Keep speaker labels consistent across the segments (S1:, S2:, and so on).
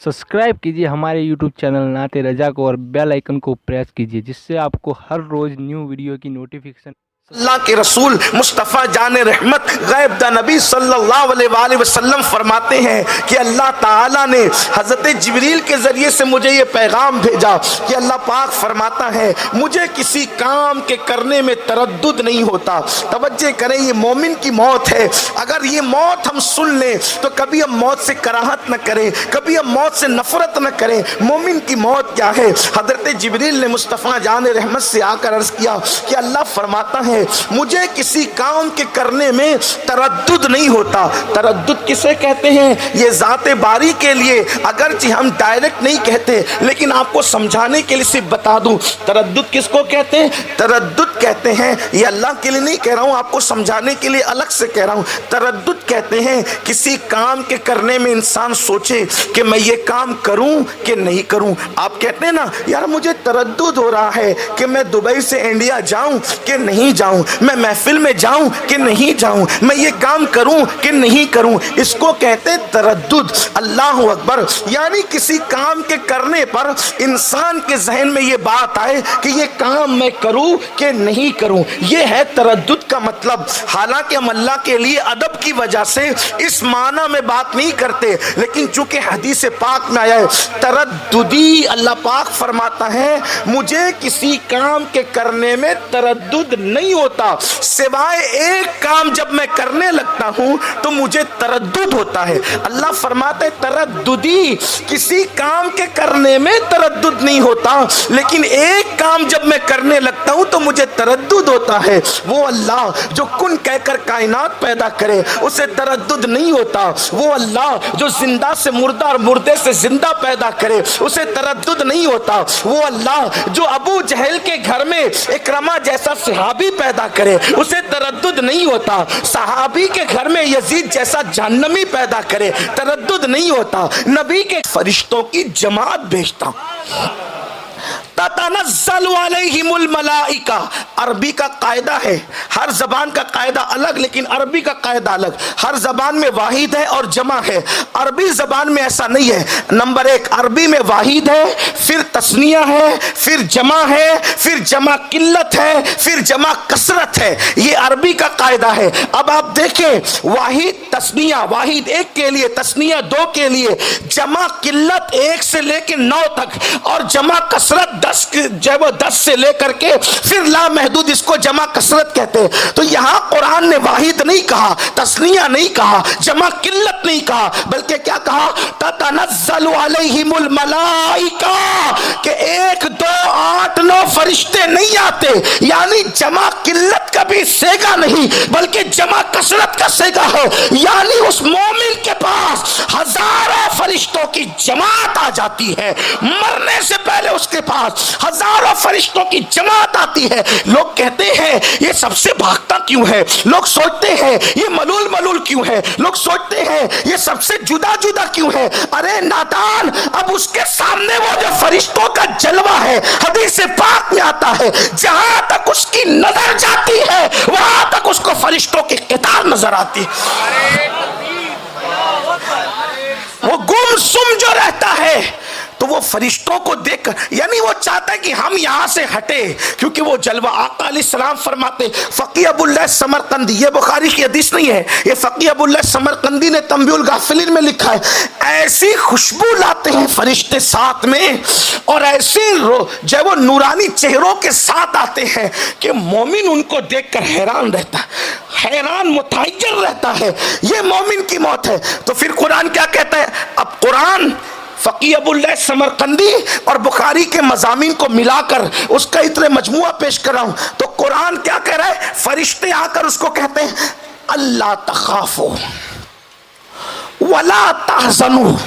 S1: Subscribe कीजिए हमारे YouTube channel नाते रजा को और बेल आइकन को प्रेस कीजिए, जिससे आपको हर रोज़ न्यू वीडियो की नोटिफिकेशन।
S2: अल्लाह के रसूल मुस्तफ़ा जान रहमत गैब दा नबी सल्लल्लाहु अलैहि वसल्लम फरमाते हैं कि अल्लाह ताला ने हज़रत जिब्रील के ज़रिए से मुझे ये पैगाम भेजा कि अल्लाह पाक फरमाता है मुझे किसी काम के करने में तरद्दुद नहीं होता। तवज्जो करें, ये मोमिन की मौत है। अगर ये मौत हम सुन लें तो कभी हम मौत से कराहत न करें, कभी हम मौत से नफरत न करें। मोमिन की मौत क्या है? हज़रत जिब्रील ने मुस्तफ़ा जान रहमत से आकर अर्ज़ किया कि अल्लाह फरमाता है मुझे किसी काम के करने में तरद्दुद नहीं होता। तरद्दुद किसे कहते हैं? ये ज़ाते बारी के लिए, अगरचे हम डायरेक्ट नहीं कहते लेकिन आपको समझाने के लिए सिर्फ बता दूं, तरद्दुद किसको कहते हैं? तरद्दुद कहते हैं, ये अल्लाह के लिए नहीं कह रहा हूं, आपको समझाने के लिए अलग से कह रहा हूं। तरद्दुद कहते हैं किसी काम के करने में इंसान सोचे कि मैं ये काम करूं कि नहीं करूं। आप कहते हैं ना, यार मुझे तरद्दुद हो रहा है कि मैं दुबई से इंडिया जाऊं कि नहीं जाऊं, मैं महफिल में जाऊं कि नहीं जाऊं, मैं ये काम करूं कि नहीं करूं। इसको कहते हैं तरद्दुद। अल्लाह अकबर। यानी किसी काम के करने पर इंसान के जहन में ये बात आए कि ये काम मैं करूं कि नहीं करूं, ये है तरद्दुद का मतलब। हालांकि हम अल्लाह के लिए अदब की वजह से इस माना में बात नहीं करते, लेकिन चूंकि हदीस पाक में आया है तरद्दुदी, अल्लाह पाक फरमाता है मुझे किसी काम के करने में तरद्दुद नहीं होता, सिवाय एक काम जब मैं करने लगता हूं तो मुझे तरद्दुद होता है। अल्लाह फरमाते तरद्दुदी, किसी काम के करने में तरद्दुद नहीं होता, लेकिन एक काम जब मैं करने लगता हूं तो मुझे तरद्दुद होता है। वो अल्लाह जो कुन कहकर कायनात पैदा करे उसे तरद्दुद नहीं होता। वो अल्लाह जो जिंदा से मुर्दा और मुर्दे से जिंदा पैदा करे उसे तरद्दुद नहीं होता। वो अल्लाह जो अबू जहल के घर में इकरमा जैसा सहाबी पैदा करे उसे तरद्दुद नहीं होता। सहाबी के घर में यजीद जैसा जहन्नमी पैदा करे तरद्दुद नहीं होता। नबी के फरिश्तों की जमात भेजता ततनज़्ज़लु अलैहिमुल मलाइका। अरबी का कायदा है, हर जबान का कायदा अलग लेकिन अरबी का कायदा अलग। हर जबान में वाहिद है और जमा है, अरबी जबान में ऐसा नहीं है। नंबर एक, अरबी में वाहिद है, फिर तस्निया है, फिर जमा है, फिर जमा किल्लत है, फिर जमा कसरत है। ये अरबी का कायदा है। अब आप देखें, वाहिद तस्निया, वाहिद एक के लिए, तस्निया दो के लिए, जमा किल्लत एक से लेकर 9 तक, और जमा कसरत 10 से लेकर के फिर ला महदूद, इसको जमा कसरत कहते हैं। तो यहां कुरान ने वाहिद नहीं कहा, तस्निया नहीं कहा, जमा किल्लत नहीं कहा, बल्कि क्या कहा? ततनज़्ज़लु अलैहिमुल मलाइका, कि 1 2 8 9 फरिश्ते नहीं आते। यानी जमा किल्लत का भी सेगा नहीं बल्कि जमा कसरत का सेगा है। यानी उस मोमिन के पास हजारों फरिश्तों की जमात आ जाती है, मरने से पहले उसके पास हजारों फरिश्तों की जमात आती है। लोग कहते हैं ये सबसे भागता क्यों है, लोग सोचते हैं ये मलूल मलूल क्यों है, लोग सोचते हैं ये सबसे जुदा जुदा क्यों है। अरे नादान, अब उसके सामने वो जो फरिश्तों का जलवा है हदीस पाक में आता है, जहां तक उसकी नजर जाती है वहां तक उसको फरिश्तों की कतार नजर आती है। वो गुमसुम जो रहता है तो वो फरिश्तों को देख, यानी वो चाहता है कि हम यहां से हटे, क्योंकि वो जलवा। आका अलैहिस्सलाम फरमाते, फकीह अबुल्लाह समरकंदी, ये बुखारी की हदीस नहीं है, ये फकीह अबुल्लाह समरकंदी ने तंबीहुल गाफिलीन में लिखा है, ऐसी खुशबू लाते हैं फरिश्ते साथ में और ऐसे जो वो नूरानी चेहरों के साथ आते हैं कि मोमिन उनको देखकर हैरान रहता है, हैरान मुतहज्जिर रहता है। ये मोमिन की मौत है। तो फिर कुरान क्या कहता है? अब कुरान फकीह अबुल्लाह समरकंदी और बुखारी के मज़ामीन को मिलाकर उसका इतने मजमुआ पेश कर रहा हूं। तो कुरान क्या कह रहा है? फरिश्ते आकर उसको कहते हैं अल्लाह तखाफो वला तहज़नु।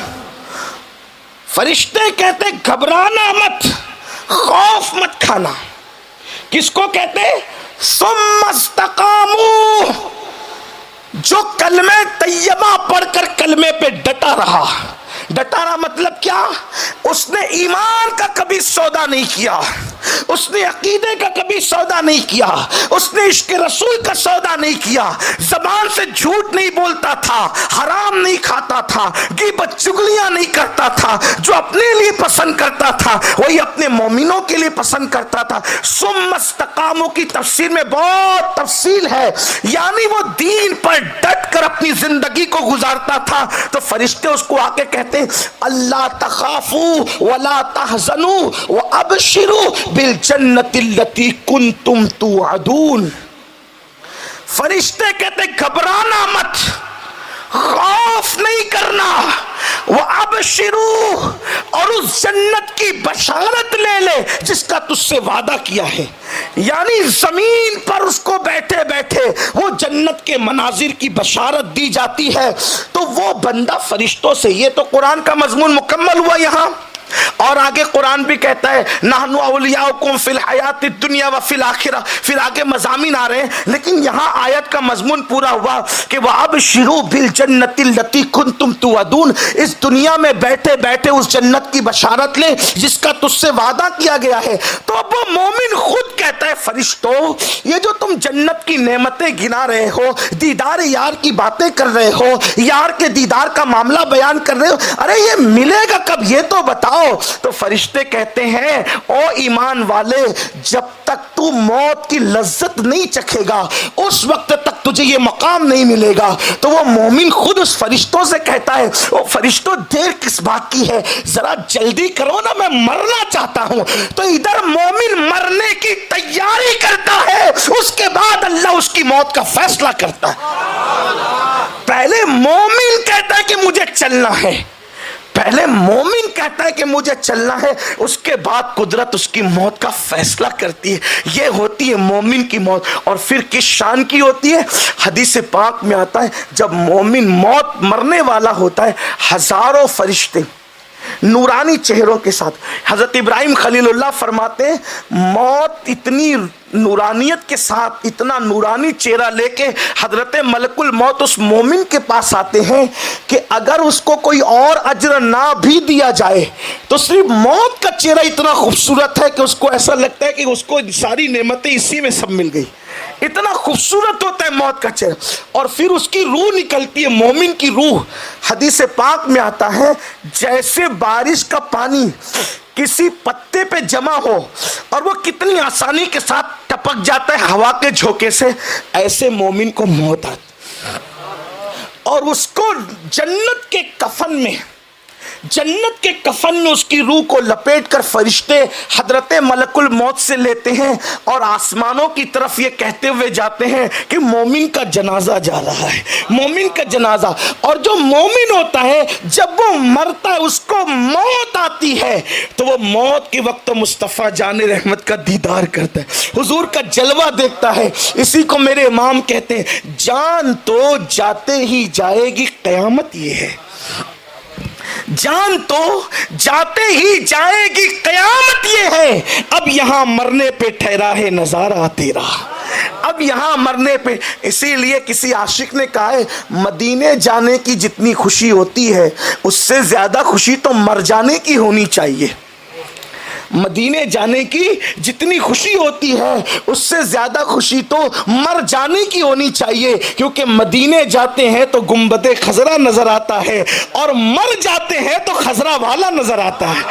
S2: फरिश्ते कहते हैं घबराना मत, खौफ मत खाना। किसको कहते हैं? सुम्मस्तकामू, जो कलमे तैयबा पढ़कर कलमे पे डटा रहा। डटा रहा मतलब क्या? اس نے ایمان کا کبھی سودا نہیں کیا, اس نے عقیدے کا کبھی سودا نہیں کیا, اس نے عشق رسول کا سودا نہیں کیا, زبان سے جھوٹ نہیں بولتا تھا, حرام نہیں کھاتا تھا, غیبت چغلیاں نہیں کرتا تھا. جو اپنے لیے پسند کرتا تھا وہی اپنے مومنوں کے لیے پسند کرتا تھا. ثم استقاموا کی تفسیر میں بہت تفصیل ہے, یعنی وہ دین پر ڈٹ کر اپنی زندگی کو گزارتا تھا. تو فرشتے اس کو آ کے کہتے ہیں اللہ تخافوا ولا تحزنوا وابشروا بالجنت التي كنتم توعدون. فرشتے کہتے گھبرانا مت, خوف نہیں کرنا, وابشروا اور اس جنت کی بشارت لے لے جس کا تجھ سے وعدہ کیا ہے. یعنی زمین پر اس کو بیٹھے بیٹھے وہ جنت کے مناظر کی بشارت دی جاتی ہے. تو وہ بندہ فرشتوں سے, یہ تو قرآن کا مضمون مکمل ہوا یہاں. اور آگے قرآن بھی کہتا ہے نحن اولیاؤکم فی الحیات الدنیا وفی الآخرہ. پھر آگے مضامین آ رہے ہیں, لیکن یہاں آیت کا مضمون پورا ہوا کہ وَأَبْشِرُوا بِالْجَنَّةِ الَّتِي كُنْتُمْ تُوعَدُونَ. اس دنیا میں بیٹھے بیٹھے اس جنت کی بشارت لے جس کا تجھ سے وعدہ کیا گیا ہے. تو اب وہ مومن خود کہتا ہے فرشتوں, یہ جو تم جنت کی نعمتیں گنا رہے ہو, دیدار یار کی باتیں کر رہے ہو, یار کے دیدار کا معاملہ بیان کر رہے ہو, ارے یہ ملے گا کب یہ تو بتاؤ. تو فرشتے کہتے ہیں او ایمان والے, جب تک تو موت کی لذت نہیں چکھے گا اس وقت تک تجھے یہ مقام نہیں ملے گا. تو وہ مومن خود اس فرشتوں سے کہتا ہے او فرشتوں دیر کس بات کی ہے, ذرا جلدی کرو نا, میں مرنا چاہتا ہوں. تو ادھر مومن مرنے کی تیاری کرتا ہے, اس کے بعد اللہ اس کی موت کا فیصلہ کرتا ہے. پہلے مومن کہتا ہے کہ مجھے چلنا ہے, پہلے مومن کہتا ہے کہ مجھے چلنا ہے, اس کے بعد قدرت اس کی موت کا فیصلہ کرتی ہے. یہ ہوتی ہے مومن کی موت. اور پھر کس شان کی ہوتی ہے؟ حدیث پاک میں آتا ہے جب مومن موت مرنے والا ہوتا ہے, ہزاروں فرشتے نورانی چہروں کے ساتھ. حضرت ابراہیم خلیل اللہ فرماتے ہیں موت اتنی نورانیت کے ساتھ, اتنا نورانی چہرہ لے کے حضرت ملک الموت اس مومن کے پاس آتے ہیں کہ اگر اس کو کوئی اور اجر نہ بھی دیا جائے تو صرف موت کا چہرہ اتنا خوبصورت ہے کہ اس کو ایسا لگتا ہے کہ اس کو ساری نعمتیں اسی میں سب مل گئی. اتنا خوبصورت ہوتا ہے موت کا چہرہ. اور پھر اس کی روح نکلتی ہے, مومن کی روح. حدیث پاک میں آتا ہے جیسے بارش کا پانی کسی پتے پہ جمع ہو اور وہ کتنی آسانی کے ساتھ ٹپک جاتا ہے ہوا کے جھونکے سے, ایسے مومن کو موت آتی اور اس کو جنت کے کفن میں اس کی روح کو لپیٹ کر فرشتے حضرت ملک الموت سے لیتے ہیں اور آسمانوں کی طرف یہ کہتے ہوئے جاتے ہیں کہ مومن کا جنازہ جا رہا ہے, مومن کا جنازہ. اور جو مومن ہوتا ہے جب وہ مرتا ہے اس کو موت آتی ہے تو وہ موت کے وقت مصطفیٰ جان رحمت کا دیدار کرتا ہے, حضور کا جلوہ دیکھتا ہے. اسی کو میرے امام کہتے ہیں جان تو جاتے ہی جائے گی, قیامت یہ ہے. جان تو جاتے ہی جائے گی, قیامت یہ ہے. اب یہاں مرنے پہ ٹھہرا ہے نظارہ تیرا, اب یہاں مرنے پہ. اسی لیے کسی عاشق نے کہا ہے مدینے جانے کی جتنی خوشی ہوتی ہے اس سے زیادہ خوشی تو مر جانے کی ہونی چاہیے. مدینے جانے کی جتنی خوشی ہوتی ہے اس سے زیادہ خوشی تو مر جانے کی ہونی چاہیے, کیونکہ مدینے جاتے ہیں تو گنبد خضرا نظر آتا ہے اور مر جاتے ہیں تو خضرا والا نظر آتا ہے.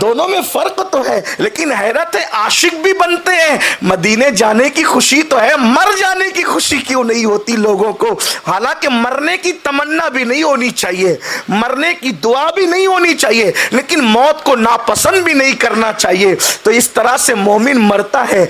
S2: دونوں میں فرق تو ہے, لیکن حیرت ہے عاشق بھی بنتے ہیں. مدینے جانے کی خوشی تو ہے, مر جانے کی خوشی کیوں نہیں ہوتی لوگوں کو؟ حالانکہ مرنے کی تمنا بھی نہیں ہونی چاہیے, مرنے کی دعا بھی نہیں ہونی چاہیے, لیکن موت کو ناپسند بھی نہیں کرنا چاہیے. تو اس طرح سے مومن مرتا ہے.